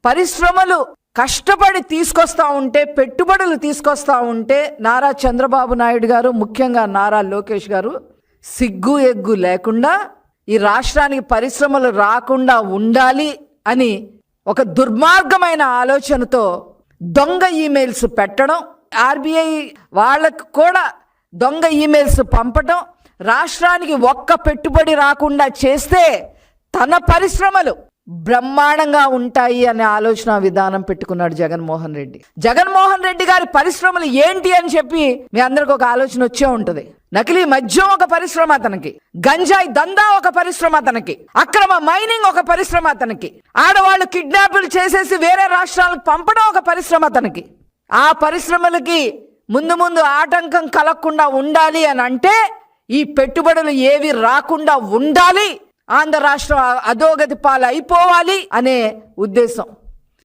పరిశ్రమలు కష్టపడి తీసుకొస్తా ఉంటే, పెట్టుబడులు తీసుకొస్తా ఉంటే నారా చంద్రబాబు నాయుడు గారు, ముఖ్యంగా నారా లోకేష్ గారు సిగ్గు ఎగ్గు లేకుండా ఈ రాష్ట్రానికి పరిశ్రమలు రాకుండా ఉండాలి అని ఒక దుర్మార్గమైన ఆలోచనతో దొంగ ఈమెయిల్స్ పెట్టడం, ఆర్బీఐ వాళ్ళకు కూడా దొంగ ఈమెయిల్స్ పంపడం, రాష్ట్రానికి ఒక్క పెట్టుబడి రాకుండా చేస్తే తన పరిశ్రమలు బ్రహ్మాండంగా ఉంటాయి అనే ఆలోచన విధానం పెట్టుకున్నాడు జగన్మోహన్ రెడ్డి. జగన్మోహన్ రెడ్డి గారి పరిశ్రమలు ఏంటి అని చెప్పి మీ అందరికి ఒక ఆలోచన వచ్చే ఉంటుంది. నకిలీ మద్యం ఒక పరిశ్రమ అతనికి, గంజాయి దందా ఒక పరిశ్రమ అతనికి, అక్రమ మైనింగ్ ఒక పరిశ్రమ అతనికి, ఆడవాళ్ళు కిడ్నాపులు చేసేసి వేరే రాష్ట్రాలకు పంపడం ఒక పరిశ్రమ అతనికి. ఆ పరిశ్రమలకి ముందు ముందు ఆటంకం కలగకుండా ఉండాలి అని అంటే ఈ పెట్టుబడులు ఏవి రాకుండా ఉండాలి, ఆంధ్ర రాష్ట్రం అధోగతి పాలు అయిపోవాలి అనే ఉద్దేశం.